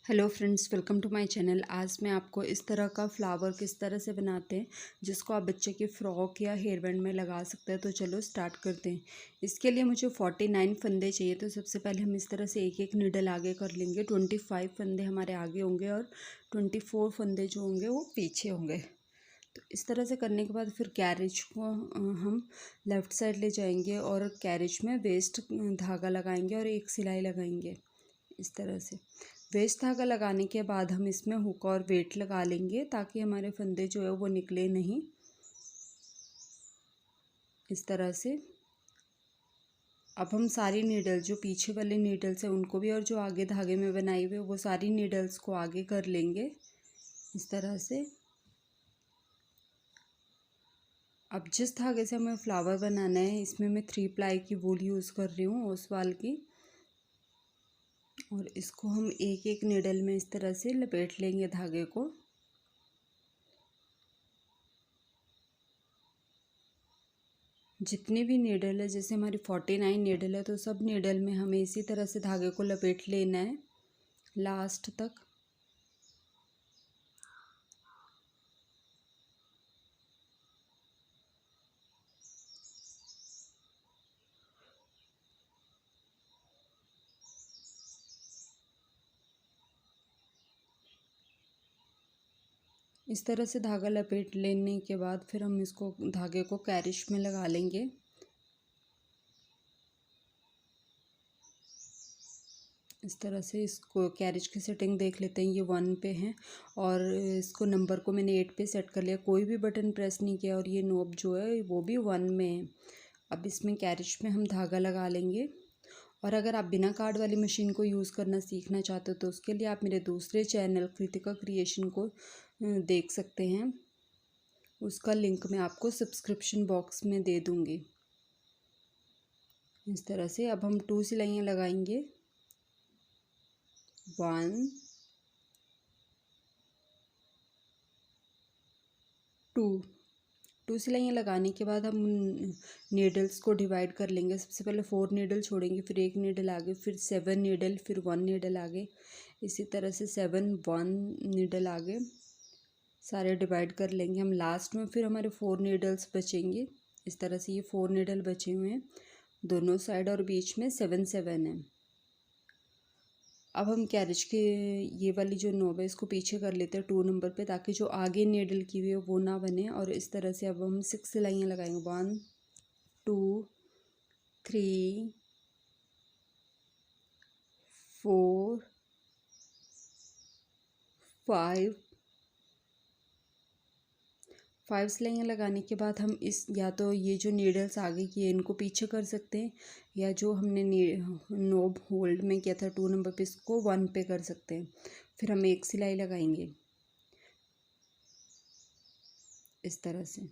Hello friends, welcome to my channel. आज मैं आपको इस तरह का फ्लावर किस तरह से बनाते हैं जिसको आप बच्चे की फ़्रॉक या हेयर बैंड में लगा सकते हैं। तो चलो स्टार्ट करते हैं। इसके लिए मुझे 49 फंदे चाहिए। तो सबसे पहले हम इस तरह से एक एक नीडल आगे कर लेंगे। 25 फंदे हमारे आगे होंगे और 24 फंदे जो होंगे वो पीछे होंगे। तो इस तरह से करने के बाद फिर कैरेज को हम लेफ़्ट साइड ले जाएंगे और कैरेज में वेस्ट धागा लगाएंगे और एक सिलाई लगाएंगे इस तरह से। वेस्ट धागा लगाने के बाद हम इसमें हुक और वेट लगा लेंगे ताकि हमारे फंदे जो है वो निकले नहीं। इस तरह से अब हम सारी नीडल जो पीछे वाले नीडल्स हैं उनको भी और जो आगे धागे में बनाई हुई वो सारी नीडल्स को आगे कर लेंगे इस तरह से। अब जिस धागे से हमें फ्लावर बनाना है इसमें मैं 3 प्लाई की वूल यूज़ कर रही हूँ, ओसवाल की। और इसको हम एक एक नीडल में इस तरह से लपेट लेंगे धागे को। जितनी भी नीडल है, जैसे हमारी 49 नीडल है तो सब नीडल में हमें इसी तरह से धागे को लपेट लेना है लास्ट तक। इस तरह से धागा लपेट लेने के बाद फिर हम इसको धागे को कैरिश में लगा लेंगे। इस तरह से इसको कैरिज की सेटिंग देख लेते हैं। ये 1 पे है और इसको नंबर को मैंने 8 पे सेट कर लिया, कोई भी बटन प्रेस नहीं किया। और ये नोब जो है वो भी 1 में है। अब इसमें कैरिज में हम धागा लगा लेंगे। और अगर आप बिना कार्ड वाली मशीन को यूज़ करना सीखना चाहते हो तो उसके लिए आप मेरे दूसरे चैनल कृतिका क्रिएशन को देख सकते हैं। उसका लिंक मैं आपको सब्सक्रिप्शन बॉक्स में दे दूँगी। इस तरह से अब हम 2 सिलाइयाँ लगाएंगे। 1 2 सिलाइयाँ लगाने के बाद हम नीडल्स को डिवाइड कर लेंगे। सबसे पहले 4 नीडल छोड़ेंगे, फिर एक नीडल आगे, फिर 7 नीडल, फिर 1 नीडल आगे। इसी तरह से 7 1 नीडल आगे सारे डिवाइड कर लेंगे हम। लास्ट में फिर हमारे 4 नीडल्स बचेंगे। इस तरह से ये 4 नीडल बचे हुए हैं दोनों साइड और बीच में 7 7 है। अब हम कैरिज के ये वाली जो नोब है इसको पीछे कर लेते हैं 2 नंबर पे, ताकि जो आगे नीडल की हुई है वो ना बने। और इस तरह से अब हम 6 सिलाइयाँ लगाएंगे। 1 2 3 4 5 सिलाइयाँ लगाने के बाद हम इस या तो ये जो नीडल्स आगे की है इनको पीछे कर सकते हैं, या जो हमने नोब होल्ड में किया था 2 नंबर पे इसको 1 पे कर सकते हैं। फिर हम एक सिलाई लगाएंगे इस तरह से।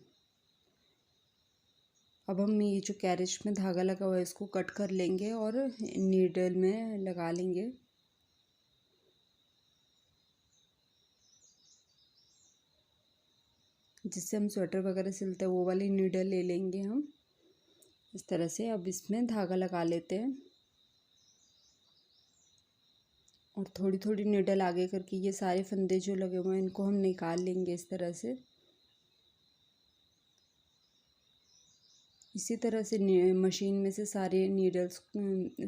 अब हम ये जो कैरिज में धागा लगा हुआ है इसको कट कर लेंगे और नीडल में लगा लेंगे। जिससे हम स्वेटर वगैरह सिलते हैं वो वाली नीडल ले लेंगे हम इस तरह से। अब इसमें धागा लगा लेते हैं और थोड़ी थोड़ी नीडल आगे करके ये सारे फंदे जो लगे हुए हैं इनको हम निकाल लेंगे इस तरह से। इसी तरह से मशीन में से सारे नीडल्स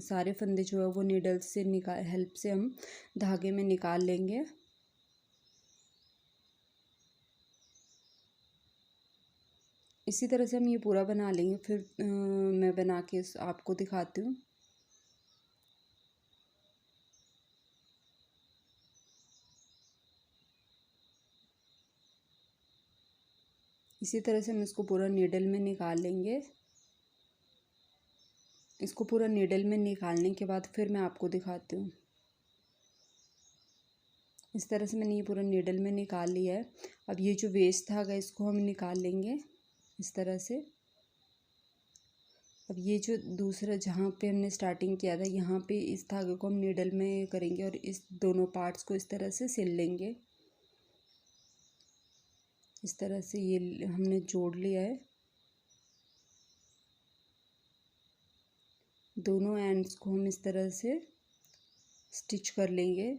सारे फंदे जो है वो नीडल्स से हेल्प से हम धागे में निकाल लेंगे। इसी तरह से हम ये पूरा बना लेंगे। फिर मैं बना के आपको दिखाती हूँ। इसी तरह से हम इसको पूरा नीडल में निकाल लेंगे। इसको पूरा नीडल में निकालने के बाद फिर मैं आपको दिखाती हूँ। इस तरह से मैंने ये पूरा नीडल में निकाल लिया है। अब ये जो वेस्ट धागा इसको हम निकाल लेंगे इस तरह से। अब ये जो दूसरा जहाँ पे हमने स्टार्टिंग किया था यहाँ पे इस धागे को हम नीडल में करेंगे और इस दोनों पार्ट्स को इस तरह से सिल लेंगे। इस तरह से ये हमने जोड़ लिया है। दोनों एंड्स को हम इस तरह से स्टिच कर लेंगे।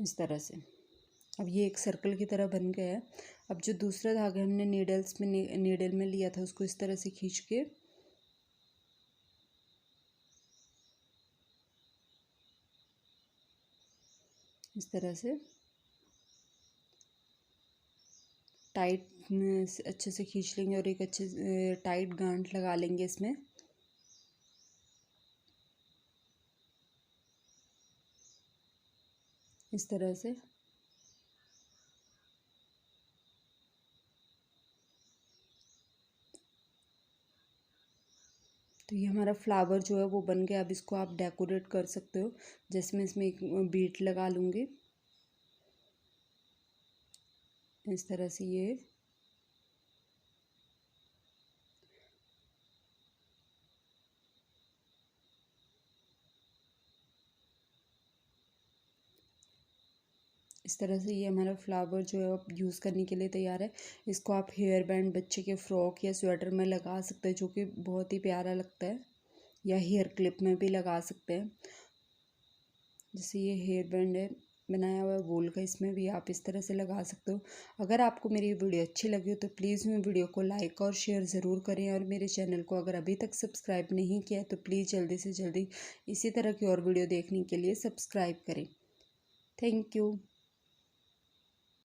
इस तरह से। अब ये एक सर्कल की तरह बन गया है। अब जो दूसरा धागा हमने नीडल में लिया था उसको इस तरह से खींच के इस तरह से टाइट अच्छे से खींच लेंगे और एक अच्छे टाइट गांठ लगा लेंगे इसमें। इस तरह से तो ये हमारा फ्लावर जो है वो बन गया। अब इसको आप डेकोरेट कर सकते हो। जैसे मैं इसमें एक बीट लगा लूँगी इस तरह से। ये इस तरह से ये हमारा फ्लावर जो है अब यूज़ करने के लिए तैयार है। इसको आप हेयर बैंड बच्चे के फ्रॉक या स्वेटर में लगा सकते हैं जो कि बहुत ही प्यारा लगता है, या हेयर क्लिप में भी लगा सकते हैं। जैसे ये हेयर बैंड है बनाया हुआ है वूल का, इसमें भी आप इस तरह से लगा सकते हो। अगर आपको मेरी वीडियो अच्छी लगी हो तो प्लीज़ मेरी वीडियो को लाइक और शेयर ज़रूर करें, और मेरे चैनल को अगर अभी तक सब्सक्राइब नहीं किया है तो प्लीज़ जल्दी से जल्दी इसी तरह की और वीडियो देखने के लिए सब्सक्राइब करें। Thank you.